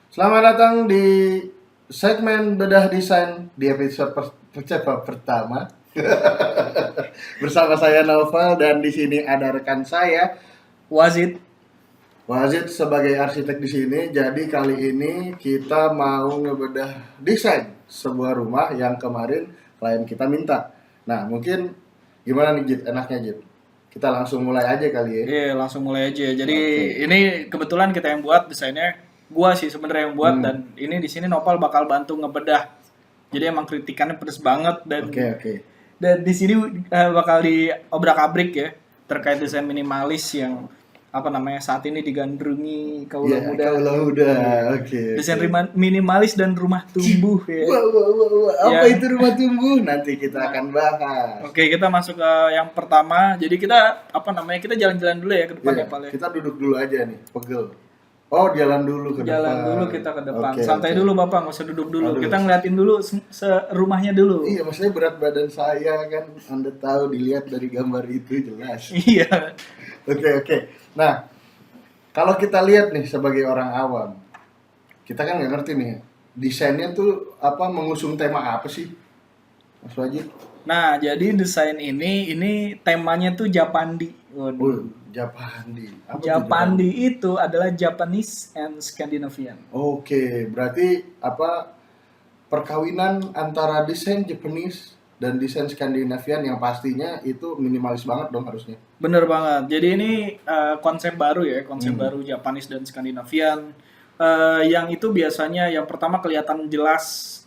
Selamat datang di segmen bedah desain di episode pertama. Bersama saya Novel dan di sini ada rekan saya Wazid. Wazid sebagai arsitek di sini. Jadi kali ini kita mau ngebedah desain sebuah rumah yang kemarin klien kita minta. Nah, mungkin gimana nih Jit? Enaknya Jit? Kita langsung mulai aja kali ya. Iya, langsung mulai aja. Jadi Oke. ini kebetulan kita yang buat desainnya. Gua sih sebenarnya yang buat dan ini di sini Nopal bakal bantu ngebedah. Jadi emang kritikannya pedes banget Oke. dan di sini bakal diobrak-abrik ya terkait desain minimalis yang saat ini digandrungi kaula Iya, muda. kaulah muda. Oke. Desain minimalis dan rumah tumbuh ya. Wah. Apa Ya. itu rumah tumbuh? Nanti kita akan bahas. Oke, kita masuk ke yang pertama. Jadi kita kita jalan-jalan dulu ya ke depan Iya, ya, Pal ya. kita duduk dulu aja nih, pegel. Oh, jalan dulu ke Jalan depan. dulu kita ke depan. Oke, Santai oke. dulu Bapak, nggak usah duduk dulu. Aduh. Kita ngeliatin dulu rumahnya dulu. Iya, maksudnya berat badan saya kan, Anda tahu dilihat dari gambar itu jelas. Iya. Oke. Nah, kalau kita lihat nih sebagai orang awam, kita kan nggak ngerti nih, desainnya tuh apa, mengusung tema apa sih, Mas Wajid? Nah, jadi desain ini temanya tuh Japandi. Waduh. Japandi. Apa tuh Japandi itu adalah Japanese and Scandinavian. Oke, berarti apa, perkawinan antara desain Japanese dan desain Skandinavian yang pastinya itu minimalis banget dong harusnya. Bener banget. Jadi ini konsep baru ya, konsep baru Japanese dan Skandinavian. Yang itu biasanya yang pertama kelihatan jelas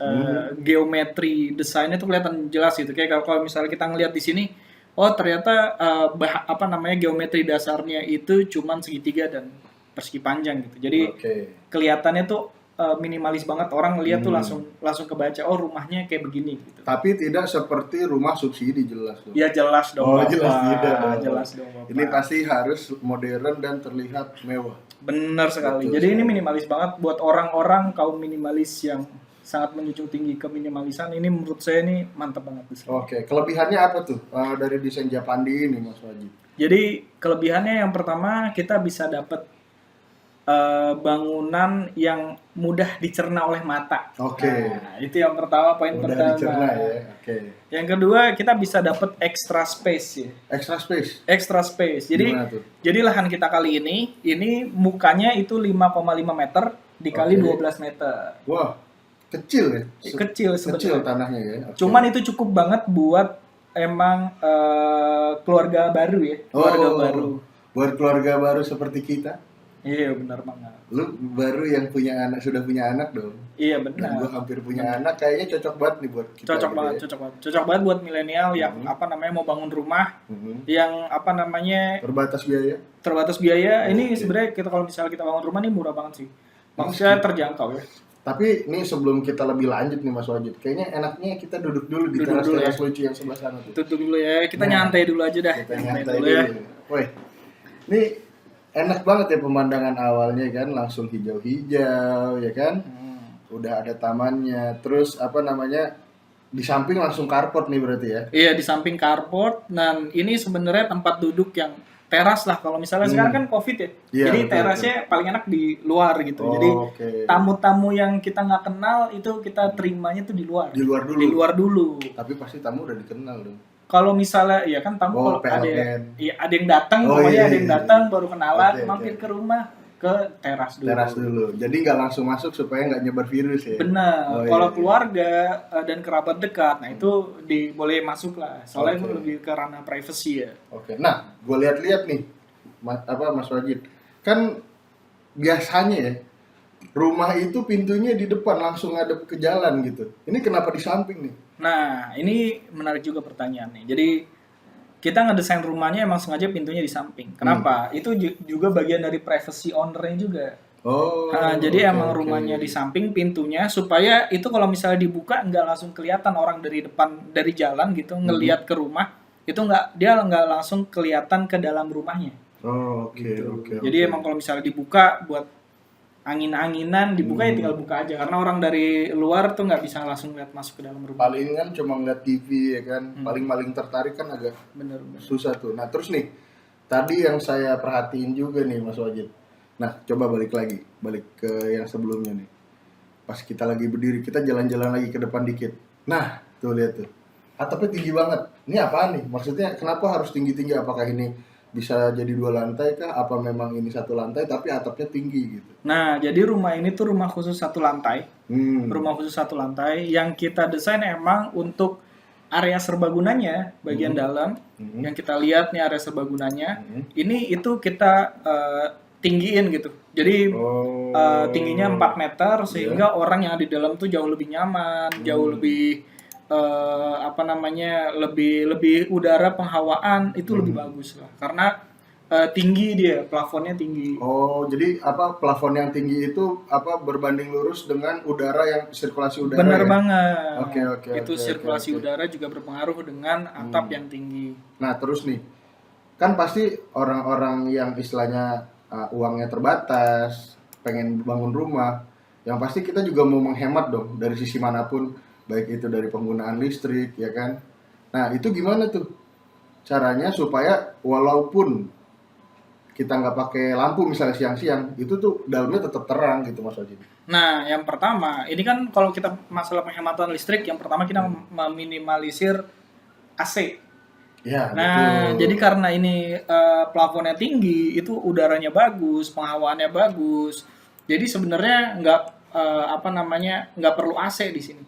geometri desainnya tuh kelihatan jelas gitu. Kayak kalau misalnya kita ngelihat di sini, oh ternyata geometri dasarnya itu cuman segitiga dan persegi panjang gitu. Jadi Oke. kelihatannya tuh minimalis banget, orang ngeliat tuh langsung kebaca, oh rumahnya kayak begini gitu. Tapi tidak seperti rumah subsidi, jelas dong. Ya jelas dong. Oh, Bapak. jelas tidak. Jelas dong Bapak. Ini pasti harus modern dan terlihat mewah. Benar sekali. Betul Jadi ini sekali. minimalis banget buat orang-orang kaum minimalis yang sangat menjunjung tinggi keminimalisan. Ini menurut saya ini mantap banget desain. Oke, kelebihannya apa tuh dari desain Japandi ini, Mas Wajid? Jadi kelebihannya yang pertama kita bisa dapat bangunan yang mudah dicerna oleh mata. Oke. Nah, itu yang pertama, poin Mudah pertama. dicerna ya. Oke. Yang kedua kita bisa dapat extra space ya. Extra space. Extra space. Jadi Gimana tuh? jadi lahan kita kali ini mukanya itu 5,5 meter dikali Oke. 12 meter. Wah, kecil ya. Kecil sebenarnya. Kecil tanahnya ya. Oke. Cuman itu cukup banget buat emang keluarga baru ya, keluarga baru. Buat keluarga baru seperti kita. Iya benar banget. Lu baru yang punya anak, sudah punya anak dong. Iya Dan benar. gue hampir punya anak, kayaknya cocok banget nih buat kita. Cocok gitu banget, ya. cocok banget buat milenial yang mau bangun rumah, Mhm. yang Terbatas biaya. terbatas biaya. Ini Oke. sebenarnya kalau misalnya kita bangun rumah ini murah banget sih. Maksudnya terjangkau ya. Tapi nih sebelum kita lebih lanjut nih Mas Wajid, kayaknya enaknya kita duduk dulu di Duduk dulu teras-teras ya. lucu yang sebelah sana tuh. Tutup dulu ya. Kita Nah, nyantai dulu aja dah. Kita nyantai dulu ya. dulu. Woi, ini enak banget ya pemandangan awalnya kan, langsung hijau-hijau ya kan. Udah ada tamannya, terus di samping langsung carport nih berarti ya. Iya, di samping carport. Dan ini sebenarnya tempat duduk yang teras lah. Kalau misalnya sekarang kan COVID ya. Iya, Jadi betul, terasnya paling enak di luar gitu. Oh, Jadi oke. tamu-tamu yang kita nggak kenal itu kita terimanya tuh di luar. Di luar dulu. Di luar dulu. Tapi pasti tamu udah dikenal dong. Kalau misalnya ya kan tamu Oh, kalau ada PLN. ada yang datang, Oh, pokoknya iya, ada yang iya. datang baru kenalan, Oke, mampir oke. ke rumah ke teras dulu. Teras dulu. Jadi nggak langsung masuk supaya nggak nyebar virus ya. Benar. Oh, Kalau iya. keluarga dan kerabat dekat, nah itu boleh masuk lah. Soalnya Oke. itu lebih ke ranah privacy ya. Oke. Nah, gue lihat-lihat nih, Mas Wajid. Kan biasanya ya, rumah itu pintunya di depan langsung ngadep ke jalan gitu. Ini kenapa di samping nih? Nah, ini menarik juga pertanyaannya. Jadi kita ngedesain rumahnya emang sengaja pintunya di samping. Kenapa? Itu juga bagian dari privacy ownernya juga. Oh. Nah, jadi oke, emang oke. rumahnya di samping pintunya supaya itu kalau misalnya dibuka nggak langsung kelihatan orang dari depan dari jalan gitu ngelihat ke rumah itu dia nggak langsung kelihatan ke dalam rumahnya. Oh, oke, Gitu. oke. Jadi emang kalau misalnya dibuka buat angin-anginan dibuka ya tinggal buka aja karena orang dari luar tuh nggak bisa langsung lihat masuk ke dalam rumah. paling kan cuma ngeliat TV ya kan, paling tertarik kan agak Bener. susah tuh. Nah terus nih, tadi yang saya perhatiin juga nih Mas Wajid. Nah, coba balik ke yang sebelumnya nih. Pas kita lagi berdiri, kita jalan-jalan lagi ke depan dikit. Nah, tuh lihat tuh. Atapnya tinggi banget. Ini apaan nih? Maksudnya kenapa harus tinggi-tinggi? Apakah ini bisa jadi 2 lantai kah? Apa memang ini 1 lantai tapi atapnya tinggi gitu? Nah, jadi rumah ini tuh rumah khusus 1 lantai. Rumah khusus 1 lantai yang kita desain emang untuk area serbagunanya bagian dalam. Yang kita lihat nih area serbagunanya. Ini itu kita tinggiin gitu. Jadi tingginya 4 meter sehingga orang yang ada di dalam tuh jauh lebih nyaman, jauh lebih lebih udara penghawaan itu lebih bagus lah. Karena tinggi dia, plafonnya tinggi. Oh, jadi apa plafon yang tinggi itu apa berbanding lurus dengan udara yang sirkulasi udara Bener ya? banget. Oke, Itu oke, sirkulasi oke. udara juga berpengaruh dengan atap yang tinggi. Nah, terus nih, kan pasti orang-orang yang istilahnya uangnya terbatas, pengen bangun rumah, yang pasti kita juga mau menghemat dong dari sisi manapun, baik itu dari penggunaan listrik, ya kan? Nah, itu gimana tuh caranya supaya walaupun kita nggak pakai lampu misalnya siang-siang, itu tuh dalamnya tetap terang gitu Mas Wajid. Nah, yang pertama, ini kan kalau kita masalah penghematan listrik, yang pertama kita meminimalisir AC. Ya, Nah, betul. jadi karena ini plafonnya tinggi, itu udaranya bagus, penghawaannya bagus. Jadi sebenarnya nggak perlu AC di sini.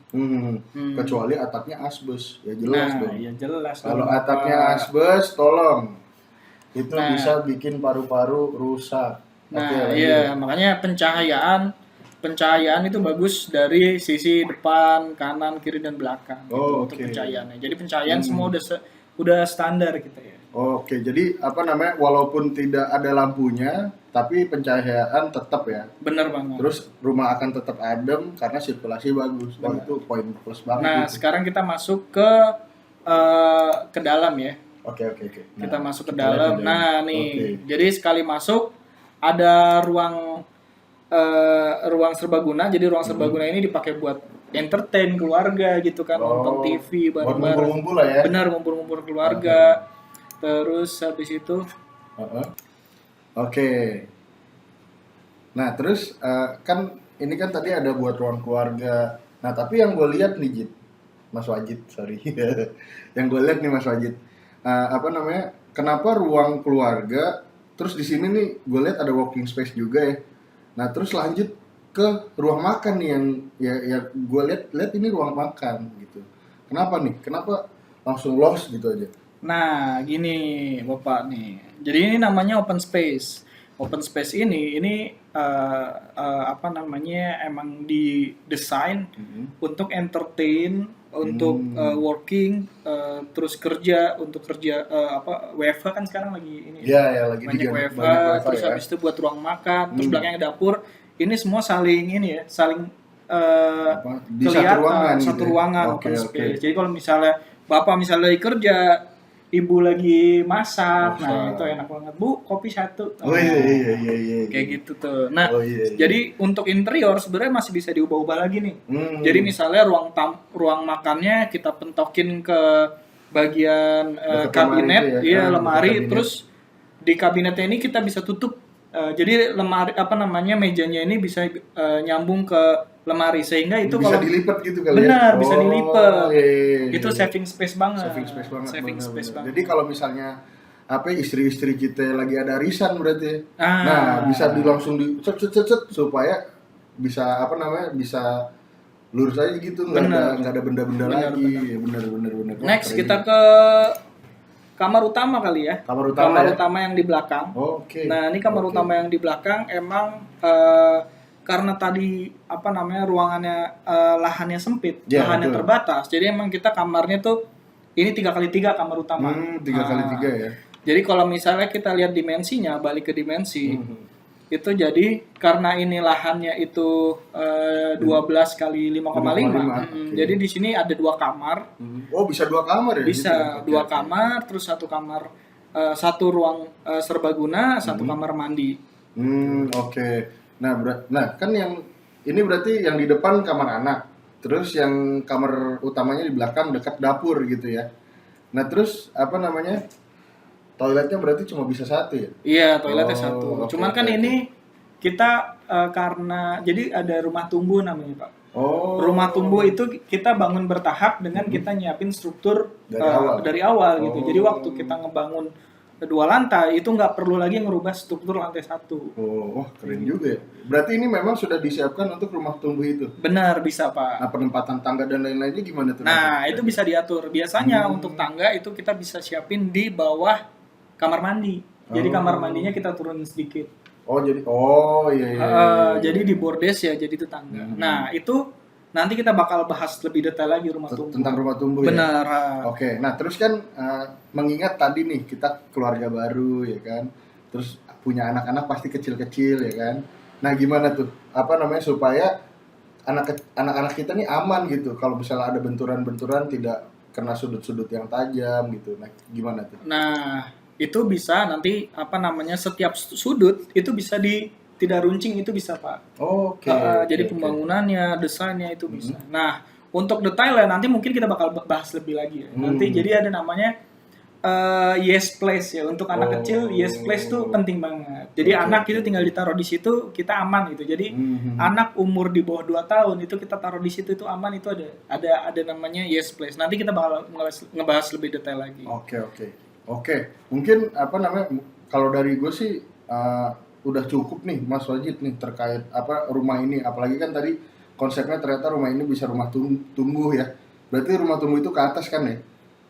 Kecuali atapnya asbes, ya jelas Nah, dong. ya jelas. Kalau dong, atapnya Bapak. asbes, tolong. Itu Nah. bisa bikin paru-paru rusak. Oke, Nah, lanjut. iya, makanya pencahayaan itu bagus dari sisi depan, kanan, kiri dan belakang gitu Oh, untuk oke. pencahayaannya. Jadi pencahayaan semua udah standar gitu ya. Oke, jadi apa namanya? Walaupun tidak ada lampunya, tapi pencahayaan tetap ya. Bener banget. Terus rumah akan tetap adem karena sirkulasi bagus. Wah, itu poin plus banget Nah, itu. sekarang kita masuk ke dalam ya. Oke. Nah, Kita masuk ke kita lihat dalam. di Nah, Oke. nih. Jadi sekali masuk ada ruang serbaguna. Jadi ruang serbaguna ini dipakai buat entertain keluarga gitu kan, nonton TV buat bareng-bareng. ngumpul-ngumpul lah ya. Benar, ngumpul-ngumpul keluarga. Terus habis itu Heeh. Oke. Nah, terus kan ini kan tadi ada buat ruang keluarga. Nah, tapi yang gue lihat nih, Jit, Mas Wajid, sorry. Yang gue lihat nih Mas Wajid, apa namanya? Kenapa ruang keluarga? Terus di sini nih gue lihat ada walking space juga ya. Nah, terus lanjut ke ruang makan nih yang ya gue lihat ini ruang makan gitu. Kenapa nih? Kenapa langsung lost gitu aja? Nah, gini Bapak nih. Jadi ini namanya open space. Open space ini emang didesain untuk entertain, untuk working, terus kerja, untuk kerja WFH kan sekarang lagi ini. Ya lagi Banyak banyak WFH, WiFi terus ya. habis itu buat ruang makan, terus belakangnya dapur. Ini semua saling Di satu kelihatan, ruangan satu gitu ya? ruangan Oke, open oke. space. Jadi kalau misalnya bapak misalnya lagi kerja, ibu lagi masak, nah itu enak banget, Bu, kopi satu. Oh iya. Kayak gitu tuh. Nah, Oh, iya. jadi untuk interior sebenarnya masih bisa diubah-ubah lagi nih. Jadi misalnya ruang makannya kita pentokin ke bagian Dekat kabinet, lemari itu ya? iya Dekat lemari, kabinet. terus di kabinetnya ini kita bisa tutup. Jadi lemari mejanya ini bisa nyambung ke lemari sehingga itu bisa kalau dilipat gitu kali benar ya? bisa dilipat. Iya. Itu saving space banget. Saving space banget. Saving benar, space benar. banget. Jadi kalau misalnya istri-istri kita lagi ada arisan berarti. Ah. Nah, bisa langsung di cet supaya bisa bisa lurus aja gitu, nggak ada benda-benda Benar, lagi. Ya, benar. Wah, Next keren kita juga. ke kamar utama kali ya. Kamar utama ya? utama yang di belakang. Oke. Nah, ini kamar Oke. utama yang di belakang emang karena tadi ruangannya lahannya sempit, Ya, lahannya betul. terbatas. Jadi emang kita kamarnya tuh ini 3x3 kamar utama. 3x3 ya. Jadi kalau misalnya kita lihat dimensinya, balik ke dimensi, itu jadi karena ini lahannya itu 12 kali 5,5. 5,5, oke. Jadi di sini ada 2 kamar. Oh, bisa 2 kamar ya? Bisa gitu? 2 Oke. kamar, terus 1 kamar, 1 ruang serbaguna, 1 kamar mandi. Oke. Nah, kan yang ini berarti yang di depan kamar anak. Terus yang kamar utamanya di belakang dekat dapur gitu ya. Nah, terus toiletnya berarti cuma bisa 1 ya? Iya, toiletnya Oh, 1. oke, Cuman kan oke, ini kita karena jadi ada rumah tumbuh namanya Pak. Oh. Rumah tumbuh itu kita bangun bertahap dengan kita nyiapin struktur dari awal gitu. Jadi waktu kita ngebangun 2 lantai itu nggak perlu lagi ngerubah struktur lantai 1. Oh, wah keren juga ya. Berarti ini memang sudah disiapkan untuk rumah tumbuh itu. Benar, bisa Pak. Nah, penempatan tangga dan lain-lainnya gimana tuh? Nah, itu bisa diatur. Biasanya untuk tangga itu kita bisa siapin di bawah kamar mandi. Jadi kamar mandinya kita turunin sedikit. Oh, jadi iya. Jadi di bordes ya, jadi itu tangga. Nah, itu nanti kita bakal bahas lebih detail lagi rumah tumbuh. Tentang rumah tumbuh Benar. ya. Oke. Nah, terus kan mengingat tadi nih kita keluarga baru ya kan. Terus punya anak-anak pasti kecil-kecil ya kan. Nah, gimana tuh? Apa namanya supaya anak-anak kita nih aman gitu. Kalau misalnya ada benturan-benturan tidak kena sudut-sudut yang tajam gitu. Nah, gimana tuh? Nah, itu bisa nanti apa namanya setiap sudut itu bisa tidak runcing, itu bisa Pak. Oke. Jadi pembangunannya, desainnya itu bisa. Nah, untuk detailnya nanti mungkin kita bakal bahas lebih lagi ya. Nanti jadi ada namanya yes place ya, untuk anak kecil. Yes place tuh penting banget. Jadi anak itu tinggal ditaruh di situ kita aman gitu. Jadi anak umur di bawah 2 tahun itu kita taruh di situ itu aman, itu ada namanya yes place. Nanti kita bakal ngebahas lebih detail lagi. Oke. Mungkin apa namanya kalau dari gue sih udah cukup nih Mas Wajid nih terkait apa rumah ini, apalagi kan tadi konsepnya ternyata rumah ini bisa rumah tumbuh ya. Berarti rumah tumbuh itu ke atas kan ya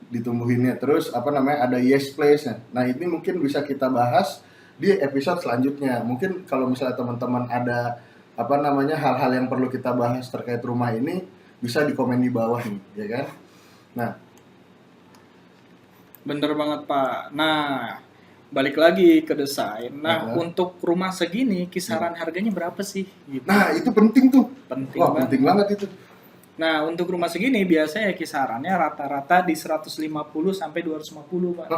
ditumbuhinnya. Terus apa namanya ada yes place nya. Nah, ini mungkin bisa kita bahas di episode selanjutnya. Mungkin kalau misalnya teman-teman ada apa namanya hal-hal yang perlu kita bahas terkait rumah ini bisa di komen di bawah nih, ya kan? Nah, bener banget Pak. Nah, balik lagi ke desain. Nah, untuk rumah segini kisaran harganya berapa sih? Gitu. Nah, itu penting tuh. Penting banget itu. Nah, untuk rumah segini biasanya kisarannya rata-rata di 150 sampai 250, Pak.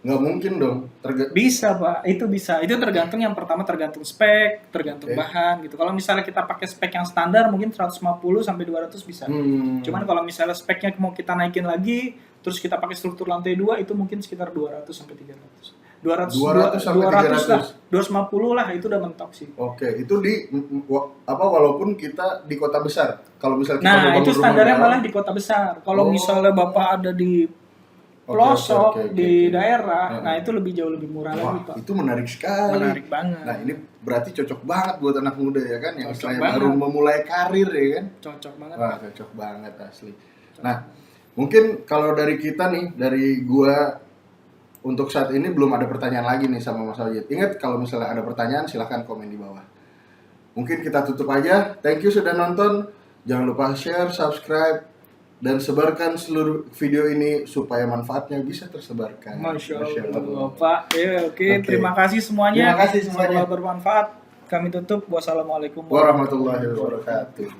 Nggak mungkin dong. Bisa, Pak. Itu bisa. Itu tergantung, yang pertama tergantung spek, tergantung bahan gitu. Kalau misalnya kita pakai spek yang standar mungkin 150 sampai 200 bisa. Cuman kalau misalnya speknya mau kita naikin lagi, terus kita pakai struktur lantai 2 itu mungkin sekitar 200 sampai 300. 200 sampai 300 lah. 250 lah, itu udah mentok sih. Oke, itu di apa walaupun kita di kota besar. Kalau misalnya kita itu standarnya malah di kota besar. Kalau misalnya Bapak ada di pelosok di daerah, nah itu jauh lebih murah lagi Pak. Itu menarik sekali. Menarik banget. Nah, ini berarti cocok banget buat anak muda ya kan, yang baru memulai karir ya kan. Cocok banget. Wah, cocok banget asli. Nah, mungkin kalau dari kita nih, dari gua untuk saat ini belum ada pertanyaan lagi nih sama Mas Wajid. Ingat kalau misalnya ada pertanyaan silahkan komen di bawah. Mungkin kita tutup aja. Thank you sudah nonton. Jangan lupa share, subscribe, dan sebarkan seluruh video ini supaya manfaatnya bisa tersebarkan. Masya Allah Pak. Oke. Terima kasih semuanya. Terima kasih semuanya. Semoga bermanfaat. Kami tutup. Wassalamualaikum warahmatullahi wabarakatuh.